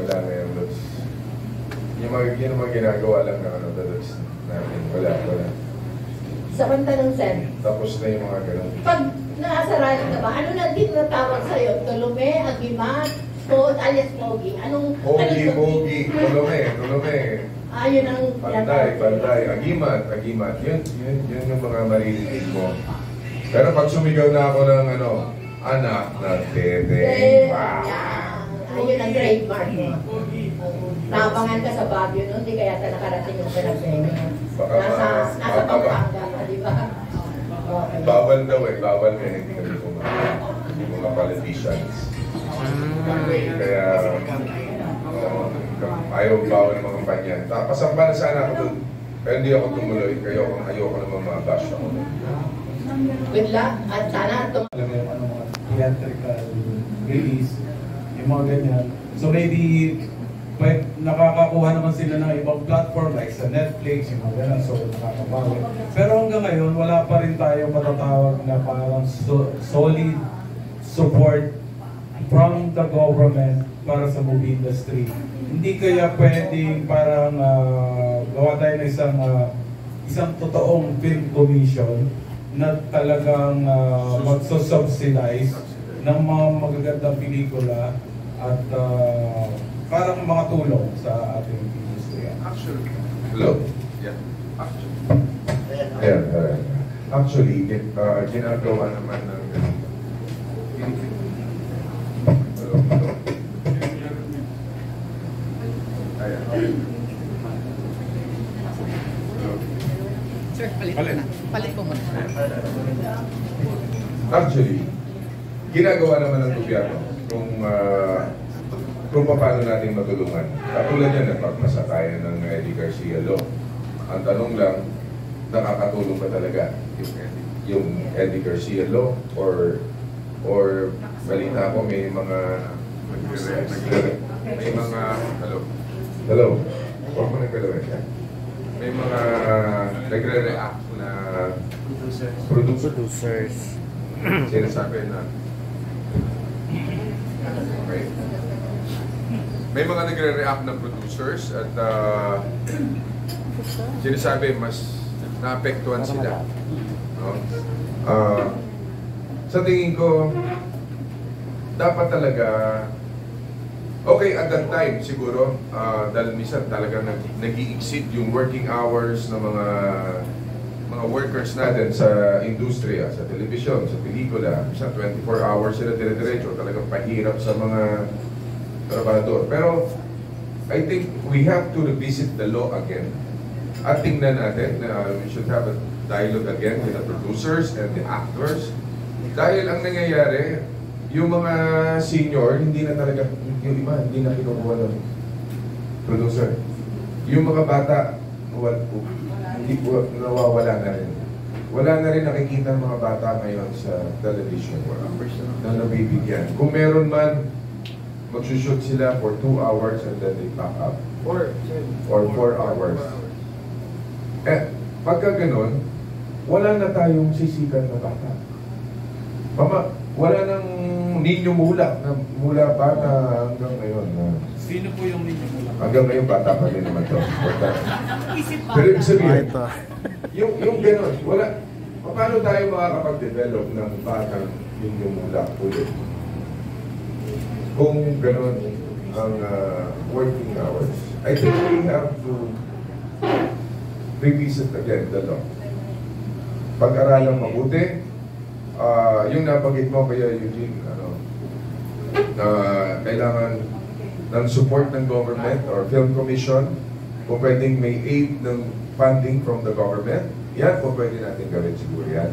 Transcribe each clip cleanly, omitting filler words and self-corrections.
wala na yung lots. Yung mga ginagawa lang na ano, lots namin. Wala. Sa pantanong, sir. Tapos na yung mga ganun. Pag nakasarado ka ba, ano na din natawag sa'yo? Tulume, agimat, spot, alias pogi. Anong Pogi, tulume. Yun ang Panday, agimat. Yun yung mga maririnig mo. Pero pag sumigaw na ako ng ano, anak na tete. Ayun ang trademark mo. Tapangan ka sa Baguio noon, di kaya nakarating yung Panapenyo. Nasa Pampanga, di ba? Okay. Bawal daw bawal kaya hindi kami kumain. Yung mga politicians. Kaya ayaw bawal ng mga kampanya. Pasamba na sana ako doon. Pero hindi ako tumuloy. Kaya ayoko naman mabash ako. Good luck at sana alam mo yung mga theatrical release, yung mga ganyan. So maybe nakakakuha naman sila ng ibang platform like sa Netflix, yung mga ganyan, so nakakabawi. Pero hanggang ngayon, wala pa rin tayo matatawag na parang solid support from the government para sa movie industry. Hindi kaya pwedeng parang gawa tayo ng isang totoong film commission na talagang magsusubsidize ng mga magagandang pelikula at parang mga tulong sa ating industriya. Actually, hello? Yeah. Actually, ginagawa naman ng Sir, palit po muna. Actually, ginagawa naman ng gobyerno kung paano natin matulungan. Katulad yan, nagpagpasa tayo ng Eddie Garcia Law. Ang tanong lang, nakakatulong ba talaga yung Eddie Garcia Law? Or balita ko may mga hello? Huwag mo nagkalawin ka. May mga nagre-react na producers. Sinasabi na okay. May mga nagre-react na producers at sinasabi mas naapektuhan sila. No? Sa tingin ko, dapat talaga okay at that time siguro dahil minsan talaga nag-i-exceed yung working hours ng mga workers natin sa industriya, sa television, sa pelikula. Minsan 24 hours sila dire-diretso, talagang pahirap sa mga trabador. Pero I think we have to revisit the law again. At tingnan natin na we should have a dialogue again with the producers and the actors. Dahil ang nangyayari, yung mga senior, hindi na talaga, yung iba, hindi na kinukuha ng producer. Yung mga bata, hindi nawawala na rin. Wala na rin nakikita ng mga bata ngayon sa television na nabibigyan. Kung meron man, magsushoot sila for 2 hours and then they pack up. Or 4 hours. Pagka ganun, wala na tayong sisikan na bata. Wala nang ninyo mula bata hanggang ngayon. Sino po yung ninyo mula? Hanggang ngayon, bata pa rin naman ito. Pero ibig sabihin, yung gano'n, paano tayo makakapag-develop ng batang ninyo mula ulit? Kung gano'n ang working hours, I think we have to revisit again the law. Pag-aralang mabuti, yung nabanggit mo kaya Eugene, na kailangan ng support ng government or film commission, kung pwedeng may aid ng funding from the government, yan po pwede natin gawin siguro yan.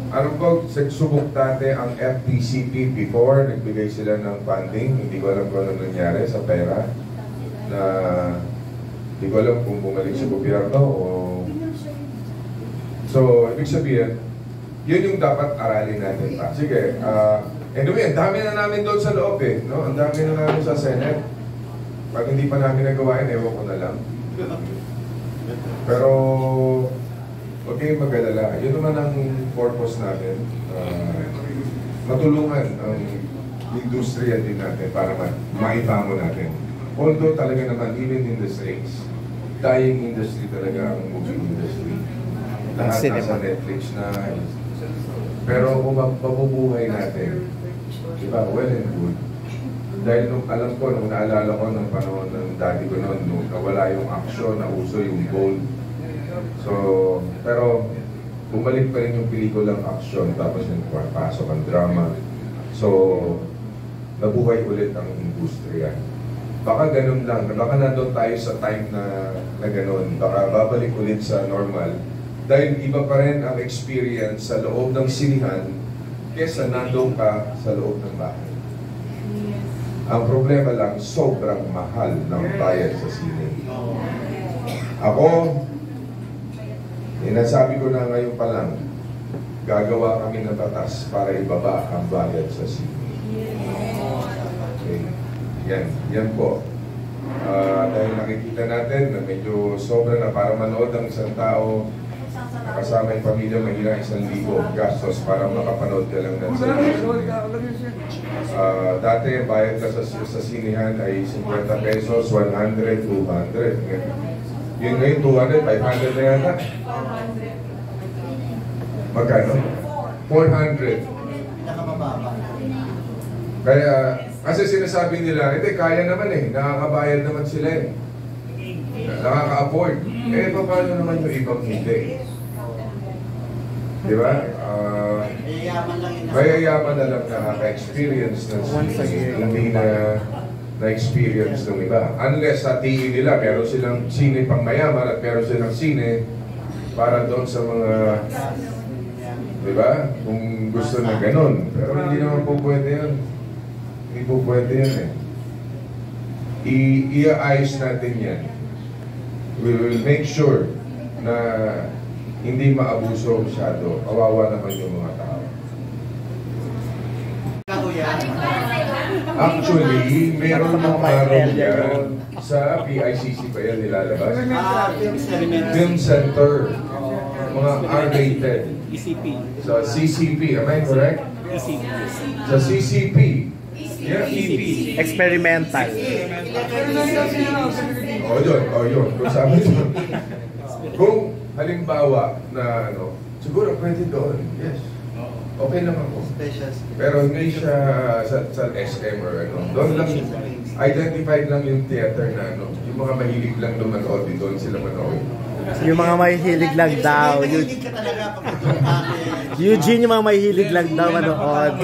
Ano po, subok dati ang FTCP before, nagbigay sila ng funding, hindi ko alam kung ano nangyari sa pera, na hindi ko alam kung bumalik sa gobyerno o... So, ibig sabihin, yun yung dapat aralin natin pa. Sige, anyway, ang dami na namin doon sa loob no? Ang dami na namin sa Senate. Pag hindi pa namin nagawa yun, ewan ko na lang. Pero, okay, mag-alala. Yun naman ang purpose natin. Matulungan ang industriya din natin para maibango natin. Although talaga naman, even in the States, dying industry talaga ang movie industry. Lahat nasa Netflix na. Pero kung mabubuhay natin, di ba, well and good. Dahil nung alam ko, nung naalala ko nung panahon ng daddy ko noon, nung nawala yung action, nauso yung gold. So, pero bumalik pa rin yung pelikulang action, tapos yung pasok ang drama. So, nabuhay ulit ang industriya. Baka ganun lang, baka nandun tayo sa time na ganun, baka babalik ulit sa normal. Dahil iba pa rin ang experience sa loob ng sinihan kesa nandun ka sa loob ng bahay. Ang problema lang, sobrang mahal ng bayad sa sine. Ako, nasabi ko na ngayon pa lang, gagawa kami ng batas para ibaba ang bayad sa sine. Okay. Yan po. Dahil nakikita natin na medyo sobra na para manood ang isang tao, kasama yung pamilya, mahirap 1,000 gastos para makapanood ka lang ng dati, bayad ka sa sinihan ay 50 pesos, 100, 200. Yun ngayon, 200, 500 na yata. Magkano? 400. Kaya, kasi sinasabi nila, hindi, kaya naman eh, nakakabayad naman sila eh. Nakaka-afford. Eh, paano naman yung ibang hindi? Di ba? Mayayaman na lang nakaka-experience ng sine, hindi na-experience ng iba. Unless sa tingin nila, meron silang sine pang mayaman at meron silang sine para doon sa mga, di ba? Kung gusto na ganun. Pero hindi naman po pwede yun. Hindi po pwede yun eh. I-aayos natin yan. We will make sure na hindi maabuso masyado. Kawawa naman yung mga tao. Actually, meron ng araw yan sa PICC pa yan nilalabas. Film Center. Mga R-rated. ECP. Sa CCP, am I correct? ECP. Sa CCP. Yeah, ECP. Experimental. Yun. Kung sabi doon. Kung halimbawa na siguro pwede doon. Yes. Okay naman po. Pero hindi siya sa SM or doon lang, identified lang yung theater na yung mga mahilig lang lumanood, doon sila manood. Yung mga mahihilig lang daw. Eugene, yung mga mahihilig lang daw manood.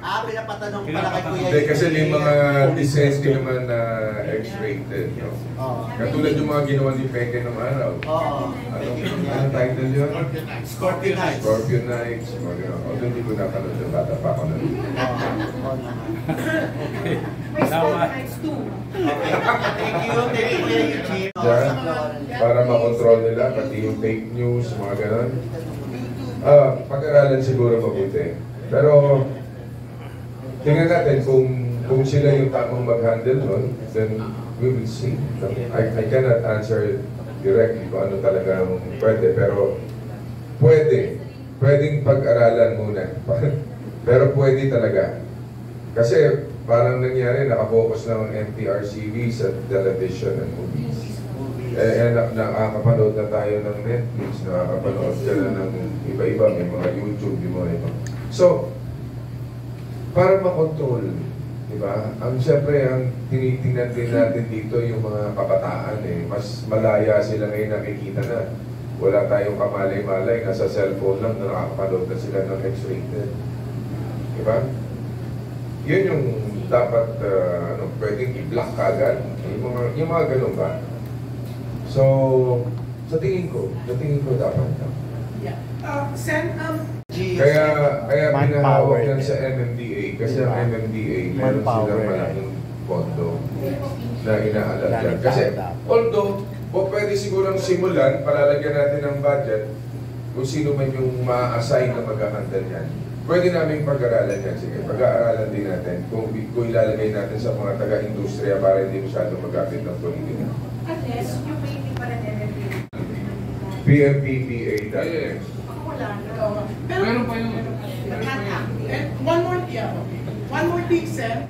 Pinapatanong pala kay Kuya. Hindi, kasi may mga dissenting naman na X-rated. Katulad yung mga ginawa ni Peke ng araw. Anong title yun? Scorpion Nights. Scorpion Nights. Although hindi ko napanood yung bata pa ako na. Tama. Thank you, Kuya Eugene. Diyan, para makontrol nila, pati yung fake news, mga ganon. Pag-aralan siguro mabuti. Pero, tingnan natin kung sila yung tamang mag-handle nun, then we will see. I cannot answer directly kung ano talaga pwede, pero pwedeng pag-aralan muna. Pero pwede talaga. Kasi parang nangyari, nakafocus na ang MTRCV sa television and movies. Nakakapanood na tayo ng Netflix, nakakapanood sila ng iba-iba, may mga YouTube, yung mga iba. So, para makontrol, di ba? Siyempre, ang tinitingnan din natin dito yung mga kabataan eh. Mas malaya sila ngayon nakikita na. Wala tayong kamalay-malay, nasa cellphone lang, nakakapanood na sila ng X-rated. Di ba? Yun yung dapat, pwedeng i-block kagad. Yung mga ganun ba? So, sa tingin ko dapat. Yeah. Sen, Kaya Manpower. pinahawak yan sa MMDA kasi ang MMDA meron silang malaking pondo na inaalala dyan. Kasi although pwede sigurong simulan, palalagyan natin ng budget kung sino man yung ma-assign na mag-handle yan. Pwede namin pag-aralan yan. Sige, pag-aaralan din natin kung ilalagay natin sa mga taga-industriya para hindi masyado mag-apit ng politika. unless yung may hindi pa rin PMPPA.x. Pero, meron pa yung... And one more thing, sir.